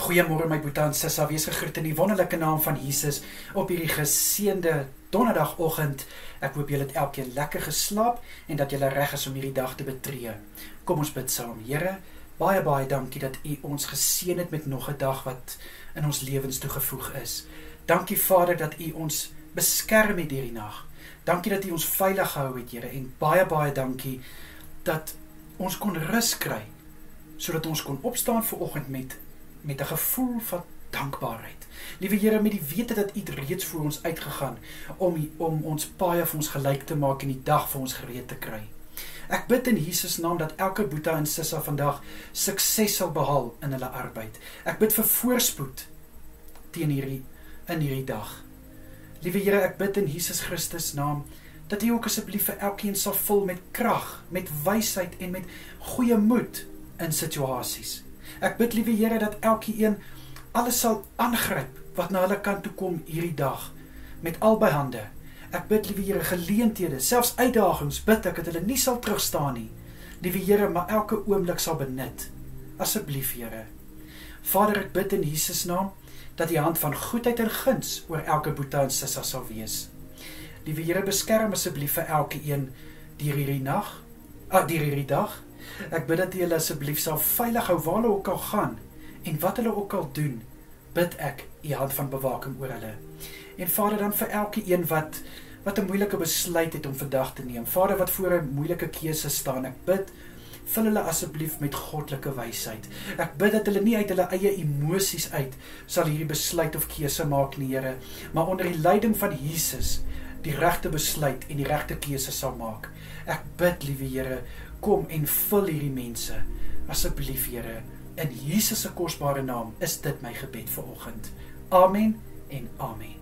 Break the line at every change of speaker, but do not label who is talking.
Goeiemôre my boetie en sissa, wees gegroet in die wonderlike naam van Jesus op hierdie geseënde donderdagoggend. Ek hoop julle het elkeen lekker geslaap en dat julle reg is om hierdie dag te betree. Kom ons bid saam. Here, baie dankie dat U ons geseën het met nog 'n dag wat in ons lewens toegevoeg is. Dankie Vader dat U ons beskerm het hierdie nag. Dankie dat U ons veilig gehou het, Here, en baie dankie dat ons kon rus kry, sodat ons kon opstaan vanoggend met 'n gevoel van dankbaarheid. Liewe Here, met die wete dat U reeds voor ons uitgegaan om ons paaie vir ons gelyk te maak en die dag vir ons gereed te kry. Ek bid in Jesus naam dat elke boetie en sissa vandag sukses sal behaal in hulle arbeid. Ek bid vir voorspoed in hierdie dag. Liewe Here, ek bid in Jesus Christus naam dat U ook asseblief vir elkeen sal vul met krag, met wysheid en met goeie moed in situasies. Ek bid, liewe Here, dat elkeen alles sal aangryp wat na hulle kant toe kom hierdie dag, met albei hande. Ek bid, liewe Here, geleenthede, selfs uitdagings, bid ek dat hulle nie sal terugstaan nie. Liewe Here, maar elke oomblik sal benut. Asseblief, Here. Vader, ek bid in Jesus naam dat die hand van goedheid en guns oor elke boetie en sissa sal wees. Liewe Here, beskerm asseblief vir elkeen deur hierdie dag. Ek bid dat U hulle asseblief sal veilig hou waar hulle ook al gaan en wat hulle ook al doen, bid ek U hand van bewaking oor hulle. En Vader, dan vir elkeen wat 'n moeilike besluit het om vandag te neem, Vader, wat voor 'n moeilike keuse staan, ek bid, vul hulle asseblief met goddelike wysheid. Ek bid dat hulle nie uit hulle eie emosies uit sal hierdie besluit of keuse maak nie, Here, maar onder die leiding van Jesus die regte besluit en die regte keuse sal maak. Ek bid, liewe Here, kom en vul hierdie mense, asseblief, Here, in Jesus se kosbare naam is dit my gebed vanoggend. Amen en amen.